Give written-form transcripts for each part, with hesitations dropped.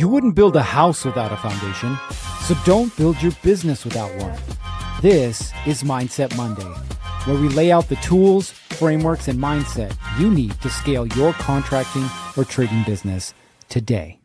You wouldn't build a house without a foundation, so don't build your business without one. This is Mindset Monday, where we lay out the tools, frameworks, and mindset you need to scale your contracting or trading business today.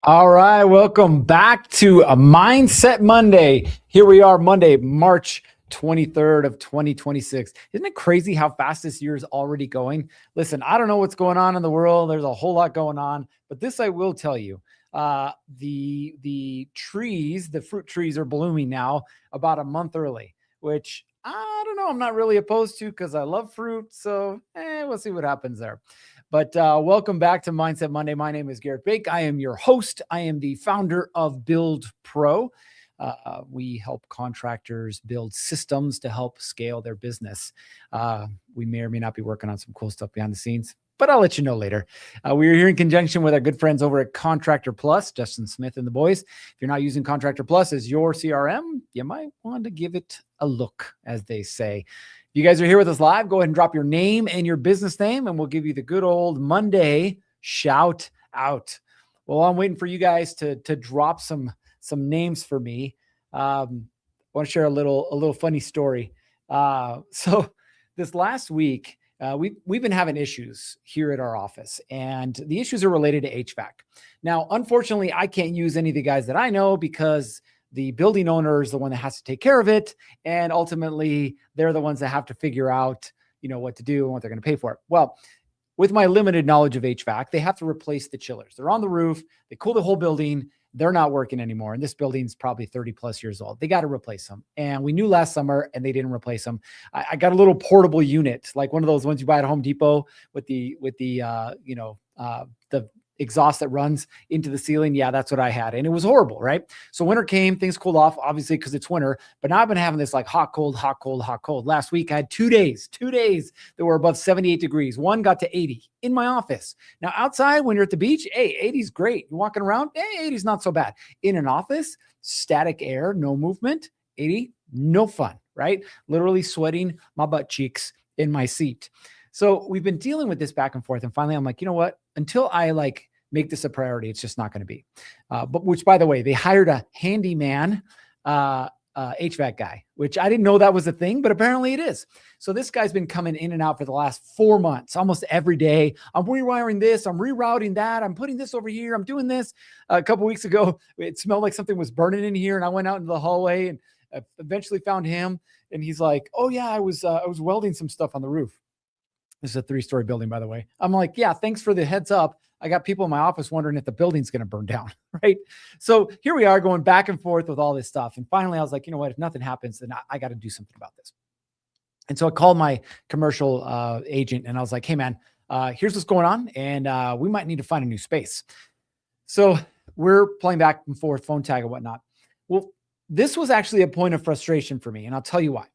All right, welcome back to a Mindset Monday. Here we are, Monday, March 23rd of 2026. Isn't it crazy how fast this year is already going? Listen, I don't know what's going on in the world. There's a whole lot going on, but this I will tell you. The trees, the fruit trees are blooming now about a month early, which I don't know. I'm not really opposed to because I love fruit. So we'll see what happens there. But welcome back to Mindset Monday. My name is Gerritt Bake. I am your host. I am the founder of Build Pro. We help contractors build systems to help scale their business. We may or may not be working on some cool stuff behind the scenes, but I'll let you know later. We are here in conjunction with our good friends over at Contractor Plus, Justin Smith and the boys. If you're not using Contractor Plus as your CRM, you might want to give it a look, as they say. If you guys are here with us live, go ahead and drop your name and your business name, and we'll give you the good old Monday shout out. Well, I'm waiting for you guys to drop some names for me. I want to share a little funny story. So this last week, we've been having issues here at our office, and the issues are related to HVAC. Now, unfortunately, I can't use any of the guys that I know because the building owner is the one that has to take care of it. And ultimately they're the ones that have to figure out, what to do and what they're going to pay for it. Well, with my limited knowledge of HVAC, they have to replace the chillers. They're on the roof. They cool the whole building. They're not working anymore. And this building's probably 30 plus years old. They got to replace them. And we knew last summer and they didn't replace them. I got a little portable unit, like one of those ones you buy at Home Depot with the exhaust that runs into the ceiling. Yeah, that's what I had. And it was horrible, right? So winter came, things cooled off, obviously, because it's winter. But now I've been having this like hot, cold, hot, cold, hot, cold. Last week I had 2 days that were above 78 degrees. One got to 80 in my office. Now outside, when you're at the beach, 80 is great. You're walking around, 80 is not so bad. In an office, static air, no movement, 80, no fun, right? Literally sweating my butt cheeks in my seat. So we've been dealing with this back and forth. And finally, I'm like, you know what? Until I make this a priority, it's just not going to be. But which, by the way, they hired a handyman HVAC guy, which I didn't know that was a thing, but apparently it is. So this guy's been coming in and out for the last 4 months, almost every day. I'm rewiring this, I'm rerouting that, I'm putting this over here, I'm doing this. A couple of weeks ago, it smelled like something was burning in here, and I went out into the hallway and eventually found him. And he's like, "Oh yeah, I was welding some stuff on the roof." This is a 3-story building, by the way. I'm like, "Yeah, thanks for the heads up. I got people in my office wondering if the building's going to burn down," right? So here we are going back and forth with all this stuff. And finally, I was like, you know what? If nothing happens, then I got to do something about this. And so I called my commercial agent and I was like, "Hey man, here's what's going on. And we might need to find a new space." So we're playing back and forth, phone tag and whatnot. Well, this was actually a point of frustration for me. And I'll tell you why.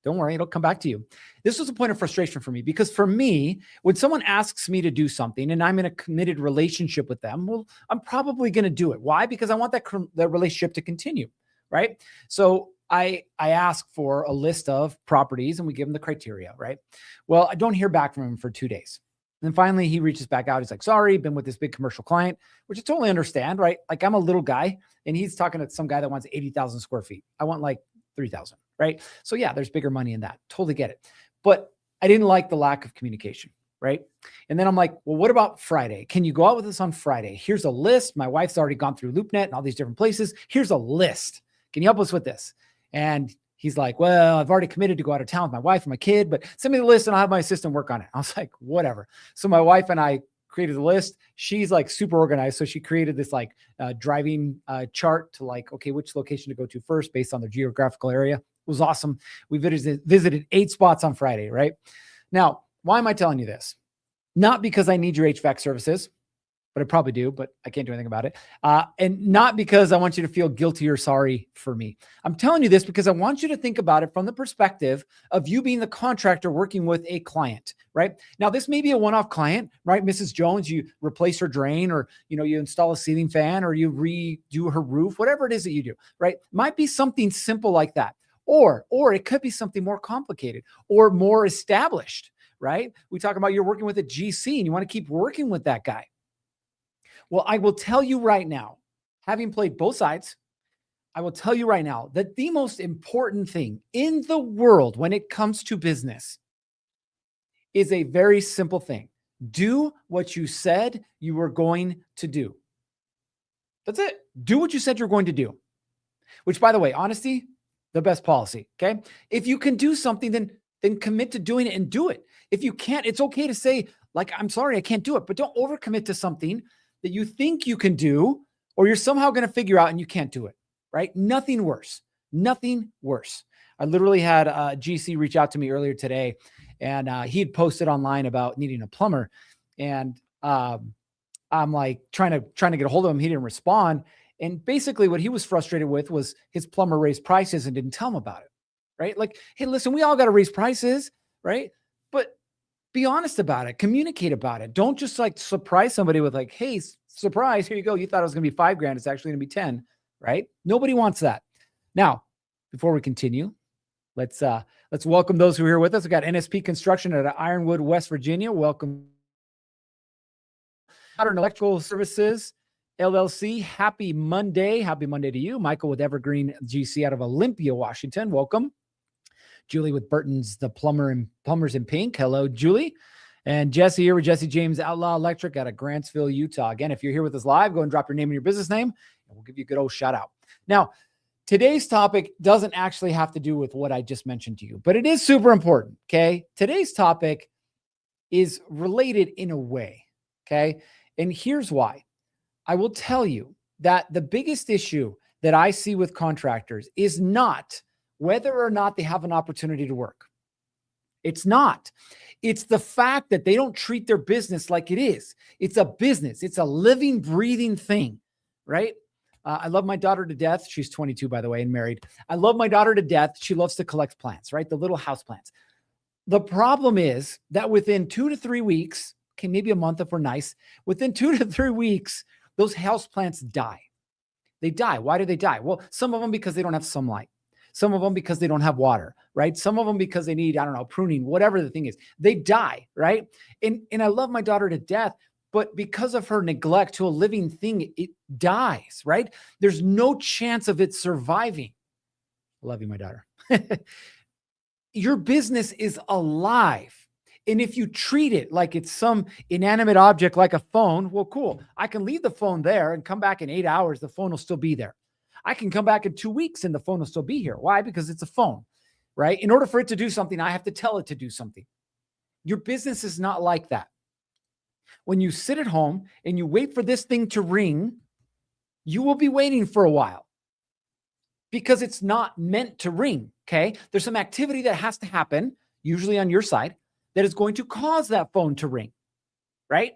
Don't worry, it'll come back to you. This was a point of frustration for me because for me, when someone asks me to do something and I'm in a committed relationship with them, well, I'm probably going to do it. Why? Because I want that relationship to continue, right? So I ask for a list of properties and we give them the criteria, right? Well, I don't hear back from him for 2 days. And then finally he reaches back out. He's like, "Sorry, been with this big commercial client," which I totally understand, right? Like I'm a little guy and he's talking to some guy that wants 80,000 square feet. I want like 3,000. Right? So yeah, there's bigger money in that. Totally get it. But I didn't like the lack of communication. Right? And then I'm like, "Well, what about Friday? Can you go out with us on Friday? Here's a list. My wife's already gone through LoopNet and all these different places. Here's a list. Can you help us with this?" And he's like, "Well, I've already committed to go out of town with my wife and my kid, but send me the list and I'll have my assistant work on it." I was like, whatever. So my wife and I created the list. She's like super organized. So she created this driving chart to okay, which location to go to first based on their geographical area. It was awesome. We visited 8 spots on Friday, right? Now, why am I telling you this? Not because I need your HVAC services, but I probably do, but I can't do anything about it. And not because I want you to feel guilty or sorry for me. I'm telling you this because I want you to think about it from the perspective of you being the contractor working with a client, right? Now, this may be a one-off client, right? Mrs. Jones, you replace her drain or, you install a ceiling fan or you redo her roof, whatever it is that you do, right? Might be something simple like that. Or it could be something more complicated or more established, right? We talk about you're working with a GC and you want to keep working with that guy. Well, I will tell you right now, having played both sides, I will tell you right now that the most important thing in the world when it comes to business is a very simple thing. Do what you said you were going to do. That's it. Do what you said you're going to do. Which, by the way, honesty, the best policy. Okay. If you can do something, then commit to doing it and do it. If you can't, it's okay to say, like, I'm sorry, I can't do it, but don't overcommit to something that you think you can do, or you're somehow going to figure out and you can't do it. Right? Nothing worse. Nothing worse. I literally had a GC reach out to me earlier today, and he had posted online about needing a plumber, and I'm like trying to get a hold of him. He didn't respond. And basically what he was frustrated with was his plumber raised prices and didn't tell him about it. Right? Like, hey, listen, we all got to raise prices, right? But be honest about it. Communicate about it. Don't just like surprise somebody with like, hey, surprise, here you go. You thought it was going to be $5,000. It's actually going to be 10, right? Nobody wants that. Now, before we continue, let's welcome those who are here with us. We got NSP Construction out of Ironwood, West Virginia. Welcome. Modern Electrical Services LLC. Happy Monday. Happy Monday to you. Michael with Evergreen GC out of Olympia, Washington. Welcome. Julie with Burton's The Plumbers in Pink. Hello, Julie. And Jesse here with Jesse James Outlaw Electric out of Grantsville, Utah. Again, if you're here with us live, go and drop your name and your business name, and we'll give you a good old shout out. Now, today's topic doesn't actually have to do with what I just mentioned to you, but it is super important, okay? Today's topic is related in a way, okay? And here's why. I will tell you that the biggest issue that I see with contractors is not whether or not they have an opportunity to work. It's not. It's the fact that they don't treat their business like it is. It's a business. It's a living, breathing thing, right? I love my daughter to death. She's 22, by the way, and married. I love my daughter to death. She loves to collect plants, right? The little house plants. The problem is that within 2 to 3 weeks, okay, maybe a month if we're nice, within 2 to 3 weeks, those house plants die. They die. Why do they die? Well, some of them because they don't have sunlight. Some of them because they don't have water, right? Some of them because they need, I don't know, pruning, whatever the thing is. They die, right? And I love my daughter to death, but because of her neglect to a living thing, it dies, right? There's no chance of it surviving. I love you, my daughter. Your business is alive. And if you treat it like it's some inanimate object like a phone, well, cool. I can leave the phone there and come back in 8 hours. The phone will still be there. I can come back in 2 weeks and the phone will still be here. Why? Because it's a phone, right? In order for it to do something, I have to tell it to do something. Your business is not like that. When you sit at home and you wait for this thing to ring, you will be waiting for a while because it's not meant to ring, okay? There's some activity that has to happen, usually on your side, that is going to cause that phone to ring, right?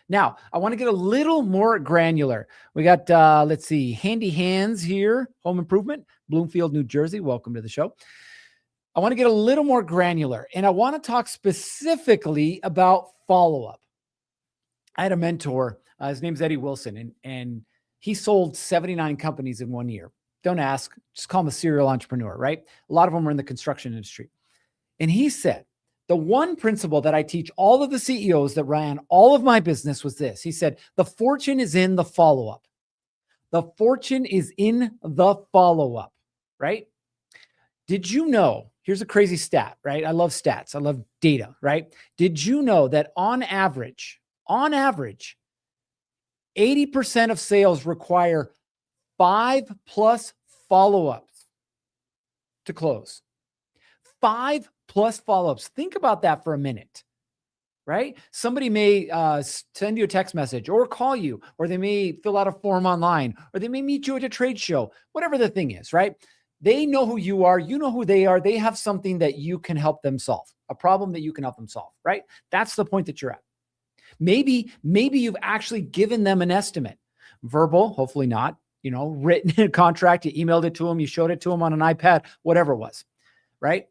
Now, I want to get a little more granular. We got, let's see, Handy Hands here, Home Improvement, Bloomfield, New Jersey. Welcome to the show. I want to get a little more granular, and I want to talk specifically about follow-up. I had a mentor, his name's Eddie Wilson, and he sold 79 companies in 1 year. Don't ask, just call him a serial entrepreneur, right? A lot of them are in the construction industry. And he said, the one principle that I teach all of the CEOs that ran all of my business was this. He said, the fortune is in the follow-up. The fortune is in the follow-up, right? Did you know, here's a crazy stat, right? I love stats. I love data, right? Did you know that on average, 80% of sales require 5+ follow-ups to close? 5+ follow-ups. Think about that for a minute, right? Somebody may send you a text message or call you, or they may fill out a form online, or they may meet you at a trade show, whatever the thing is, right? They know who you are. You know who they are. They have something that you can help them solve, a problem that you can help them solve, right? That's the point that you're at. Maybe you've actually given them an estimate, verbal, hopefully not, written in a contract, you emailed it to them, you showed it to them on an iPad, whatever it was, right?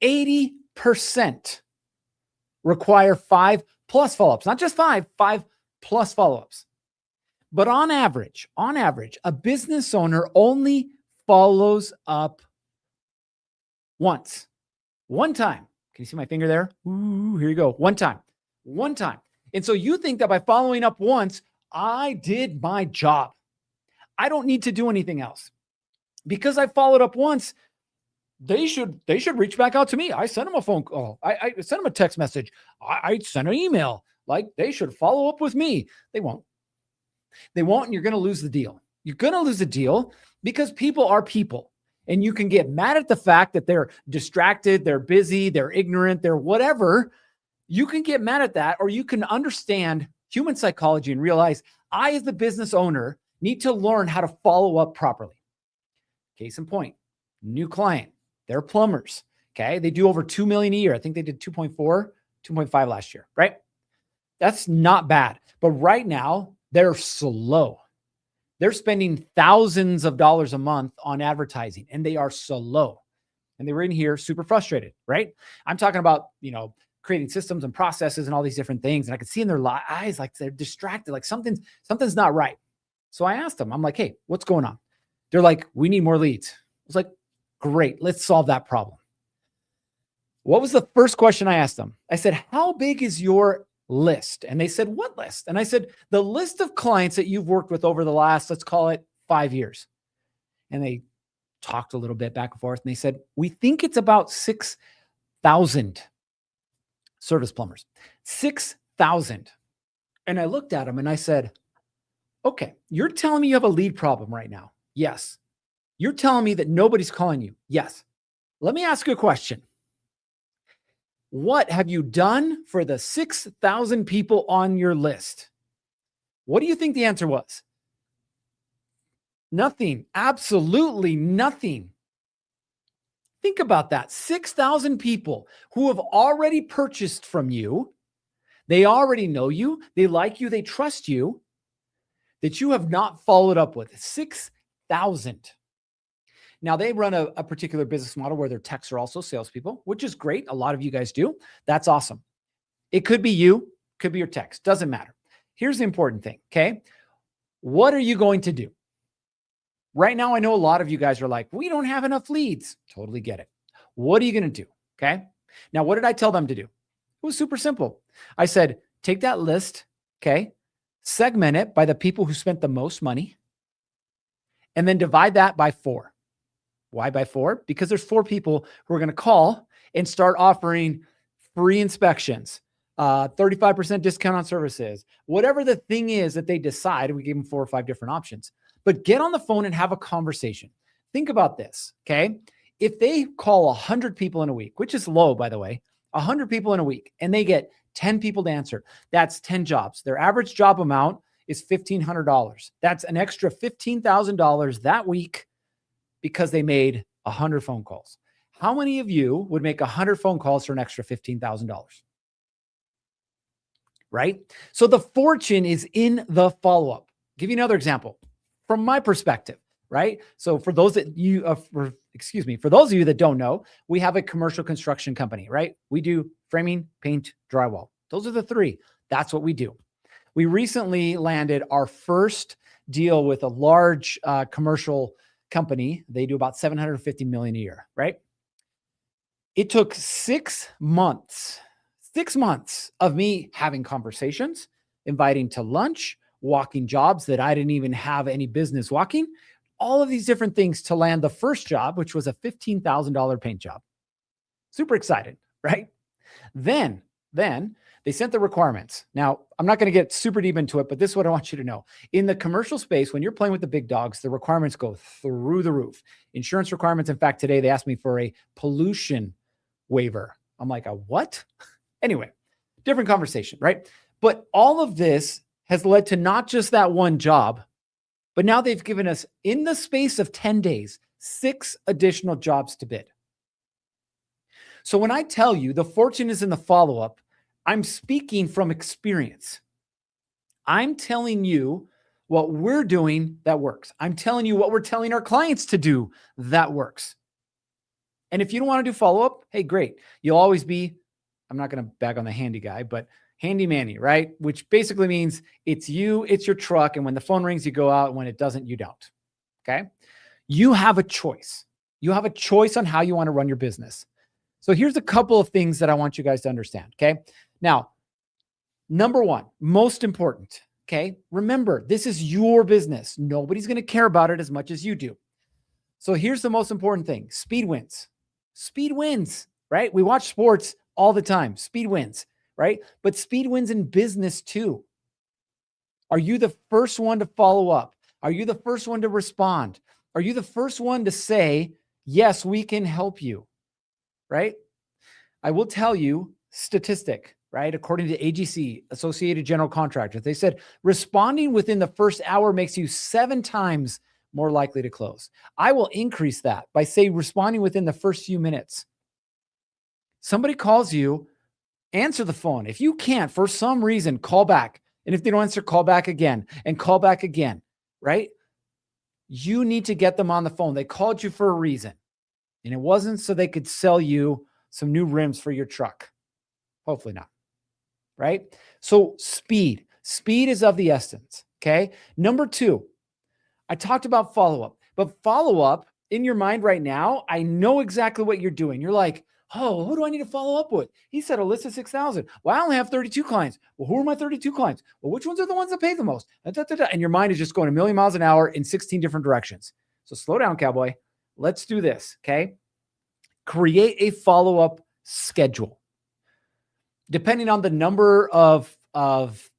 80% require 5+ follow-ups, not just 5+ follow-ups. But on average, a business owner only follows up once, one time, Can you see my finger there? Ooh, here you go. One time. And so you think that by following up once, I did my job. I don't need to do anything else. Because I followed up once, they should reach back out to me. I sent them a phone call. I sent them a text message. I sent an email. Like, they should follow up with me. They won't. And you're going to lose the deal. You're going to lose the deal because people are people. And you can get mad at the fact that they're distracted, they're busy, they're ignorant, they're whatever. You can get mad at that, or you can understand human psychology and realize I, as the business owner, need to learn how to follow up properly. Case in point, new client, they're plumbers. Okay. They do over 2 million a year. I think they did 2.4, 2.5 last year, right? That's not bad. But right now they're slow. They're spending thousands of dollars a month on advertising, and they are slow. And they were in here super frustrated, right? I'm talking about, creating systems and processes and all these different things. And I could see in their eyes, like they're distracted, like something's not right. So I asked them, I'm like, hey, what's going on? They're like, we need more leads. I was like, great, let's solve that problem. What was the first question I asked them? I said, how big is your list? And they said, what list? And I said, the list of clients that you've worked with over the last, let's call it 5 years. And they talked a little bit back and forth. And they said, we think it's about 6,000 service plumbers, 6,000. And I looked at them and I said, okay, you're telling me you have a lead problem right now. Yes. You're telling me that nobody's calling you. Yes. Let me ask you a question. What have you done for the 6,000 people on your list? What do you think the answer was? Nothing. Absolutely nothing. Think about that. 6,000 people who have already purchased from you. They already know you. They like you. They trust you. That you have not followed up with. 6,000. Now, they run a particular business model where their techs are also salespeople, which is great. A lot of you guys do. That's awesome. It could be you, could be your techs. Doesn't matter. Here's the important thing, okay? What are you going to do? Right now, I know a lot of you guys are like, we don't have enough leads. Totally get it. What are you going to do, okay? Now, what did I tell them to do? It was super simple. I said, take that list, okay? Segment it by the people who spent the most money, and then divide that by 4. Why by 4? Because there's 4 people who are going to call and start offering free inspections, 35% discount on services, whatever the thing is that they decide. We gave them 4 or 5 different options, but get on the phone and have a conversation. Think about this, okay? If they call 100 people in a week, which is low, by the way, 100 people in a week, and they get 10 people to answer, that's 10 jobs. Their average job amount is $1,500. That's an extra $15,000 that week because they made 100 phone calls. How many of you would make 100 phone calls for an extra $15,000? Right? So the fortune is in the follow-up. Give you another example from my perspective, right? So for those that for those of you that don't know, we have a commercial construction company, right? We do framing, paint, drywall. Those are the 3. That's what we do. We recently landed our first deal with a large commercial company. They do about $750 million a year, right? It took 6 months of me having conversations, inviting to lunch, walking jobs that I didn't even have any business walking, all of these different things to land the first job, which was a $15,000 paint job. Super excited, right? Then they sent the requirements. Now, I'm not going to get super deep into it, but this is what I want you to know. In the commercial space, when you're playing with the big dogs, the requirements go through the roof. Insurance requirements. In fact, today they asked me for a pollution waiver. I'm like, a what? Anyway, different conversation, right? But all of this has led to not just that one job, but now they've given us, in the space of 10 days, 6 additional jobs to bid. So when I tell you the fortune is in the follow-up, I'm speaking from experience. I'm telling you what we're doing that works. I'm telling you what we're telling our clients to do that works. And if you don't want to do follow-up, hey, great. You'll always be, I'm not going to bag on the handy guy, but handy manny, right? Which basically means it's you, it's your truck. And when the phone rings, you go out. And when it doesn't, you don't. Okay. You have a choice. You have a choice on how you want to run your business. So here's a couple of things that I want you guys to understand. Okay. Now, number one, most important. Okay. Remember, this is your business. Nobody's going to care about it as much as you do. So here's the most important thing. Speed wins. Speed wins, right? We watch sports all the time. Speed wins, right? But speed wins in business too. Are you the first one to follow up? Are you the first one to respond? Are you the first one to say, yes, we can help you, right? I will tell you statistic, right? According to AGC, Associated General Contractors, they said responding within the first hour makes you 7 times more likely to close. I will increase that by say responding within the first few minutes. Somebody calls you, answer the phone. If you can't, for some reason, call back. And if they don't answer, call back again and call back again, right? You need to get them on the phone. They called you for a reason. And it wasn't so they could sell you some new rims for your truck. Hopefully not, right? So speed is of the essence, okay? Number 2, I talked about follow-up, but follow-up in your mind right now, I know exactly what you're doing. You're like, oh, who do I need to follow up with? He said a list of 6,000. Well, I only have 32 clients. Well, who are my 32 clients? Well, which ones are the ones that pay the most? And your mind is just going a million miles an hour in 16 different directions. So slow down, cowboy. Let's do this, okay? Create a follow-up schedule. Depending on the number of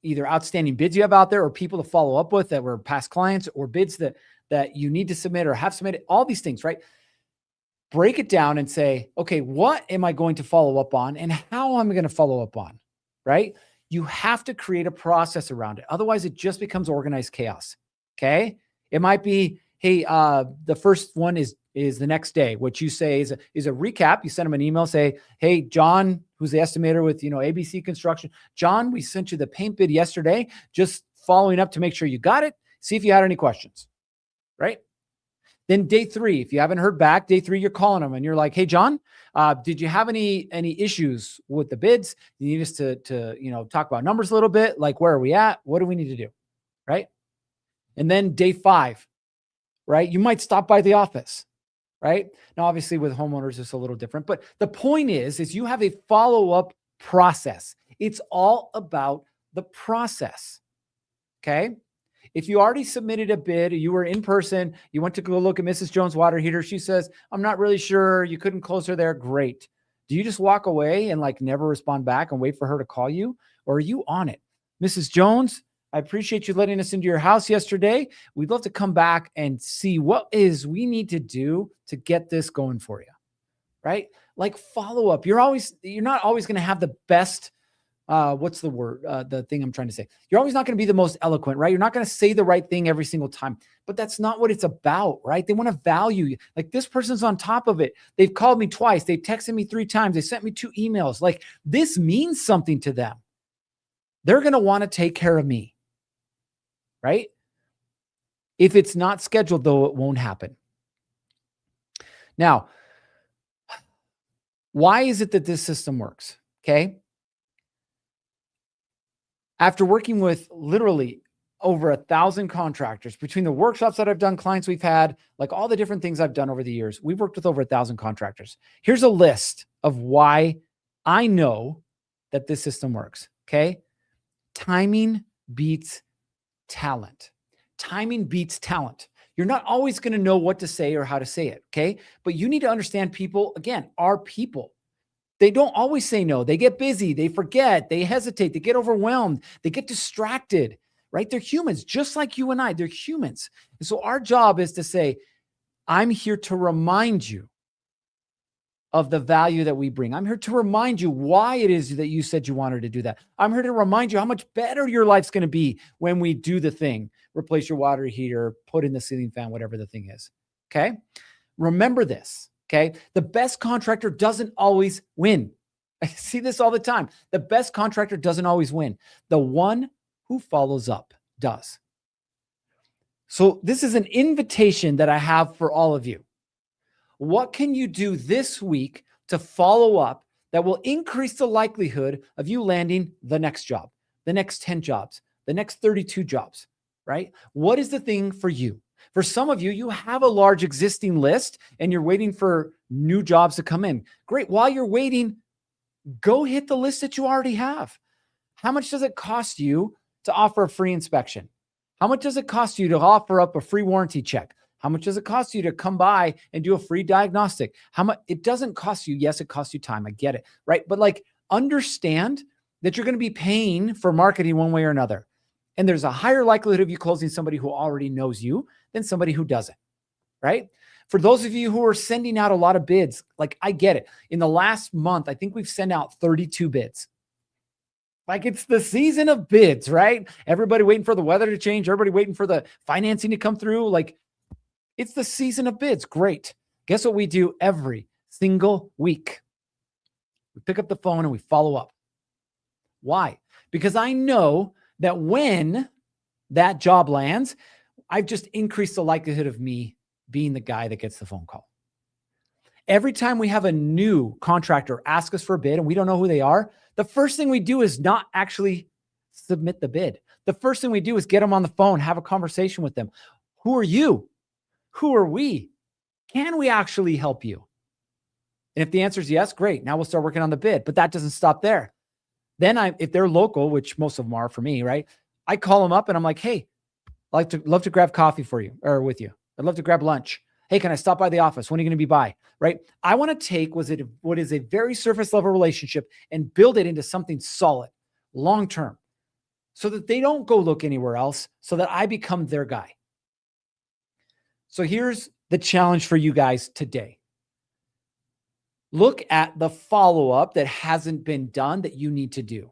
either outstanding bids you have out there or people to follow up with that were past clients or bids that you need to submit or have submitted, all these things, right? Break it down and say, okay, what am I going to follow up on and how am I going to follow up on, right? You have to create a process around it. Otherwise, it just becomes organized chaos, okay? It might be, hey, the first one is the next day. What you say is a recap. You send them an email, say, hey, John, who's the estimator with, ABC Construction. John, we sent you the paint bid yesterday, just following up to make sure you got it. See if you had any questions, right? Then day 3, if you haven't heard back, day 3, you're calling them and you're like, hey, John, did you have any issues with the bids? You need us to talk about numbers a little bit. Like, where are we at? What do we need to do? Right. And then day 5, right? You might stop by the office, right? Now, obviously with homeowners, it's a little different, but the point is you have a follow-up process. It's all about the process. Okay. If you already submitted a bid, you were in person, you went to go look at Mrs. Jones' water heater. She says, I'm not really sure. You couldn't close her there. Great. Do you just walk away and never respond back and wait for her to call you? Or are you on it? Mrs. Jones, I appreciate you letting us into your house yesterday. We'd love to come back and see what we need to do to get this going for you, right? Like follow up. You're not always going to have the best what's the word? The thing I'm trying to say. You're always not going to be the most eloquent, right? You're not going to say the right thing every single time, but that's not what it's about, right? They want to value you. Like this person's on top of it. They've called me twice. They've texted me 3 times. They sent me 2 emails. Like this means something to them. They're going to want to take care of me, right? If it's not scheduled, though, it won't happen. Now, why is it that this system works? Okay. After working with literally over 1,000 contractors, between the workshops that I've done, clients we've had, like all the different things I've done over the years, we've worked with over 1,000 contractors. Here's a list of why I know that this system works. Okay. Timing beats talent. Timing beats talent. You're not always going to know what to say or how to say it. Okay. But you need to understand people, again, are people. They don't always say no. They get busy. They forget. They hesitate. They get overwhelmed. They get distracted, right? They're humans, just like you and I. They're humans. And so our job is to say, I'm here to remind you of the value that we bring. I'm here to remind you why it is that you said you wanted to do that. I'm here to remind you how much better your life's going to be when we do the thing, replace your water heater, put in the ceiling fan, whatever the thing is. Okay. Remember this. Okay. The best contractor doesn't always win. I see this all the time. The best contractor doesn't always win. The one who follows up does. So this is an invitation that I have for all of you. What can you do this week to follow up that will increase the likelihood of you landing the next job, the next 10 jobs, the next 32 jobs, right? What is the thing for you? For some of you, you have a large existing list and you're waiting for new jobs to come in. Great. While you're waiting, go hit the list that you already have. How much does it cost you to offer a free inspection? How much does it cost you to offer up a free warranty check? How much does it cost you to come by and do a free diagnostic? How much? It doesn't cost you. Yes, it costs you time. I get it. Right. But like, understand that you're going to be paying for marketing one way or another. And there's a higher likelihood of you closing somebody who already knows you than somebody who doesn't. Right. For those of you who are sending out a lot of bids, like, I get it. In the last month, I think we've sent out 32 bids. Like, it's the season of bids, right? Everybody waiting for the weather to change. Everybody waiting for the financing to come through. Like, it's the season of bids. Great. Guess what we do every single week? We pick up the phone and we follow up. Why? Because I know that when that job lands, I've just increased the likelihood of me being the guy that gets the phone call. Every time we have a new contractor ask us for a bid and we don't know who they are, the first thing we do is not actually submit the bid. The first thing we do is get them on the phone, have a conversation with them. Who are you? Who are we? Can we actually help you? And if the answer is yes, great. Now we'll start working on the bid. But that doesn't stop there. Then if they're local, which most of them are for me, right? I call them up and I'm like, hey, I'd love to grab coffee for you or with you. I'd love to grab lunch. Hey, can I stop by the office? When are you going to be by? Right? I want to take what is a very surface level relationship and build it into something solid, long-term, so that they don't go look anywhere else, so that I become their guy. So here's the challenge for you guys today. Look at the follow-up that hasn't been done that you need to do.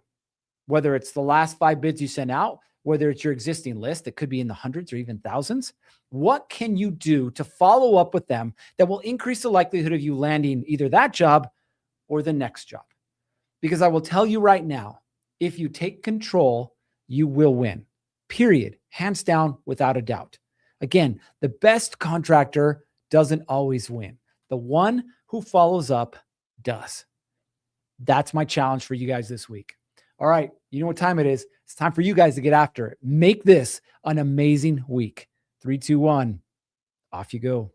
Whether it's the last 5 bids you sent out, whether it's your existing list that could be in the hundreds or even thousands, what can you do to follow up with them that will increase the likelihood of you landing either that job or the next job? Because I will tell you right now, if you take control, you will win. Period. Hands down, without a doubt. Again, the best contractor doesn't always win. The one who follows up does. That's my challenge for you guys this week. All right. You know what time it is. It's time for you guys to get after it. Make this an amazing week. 3, 2, 1. Off you go.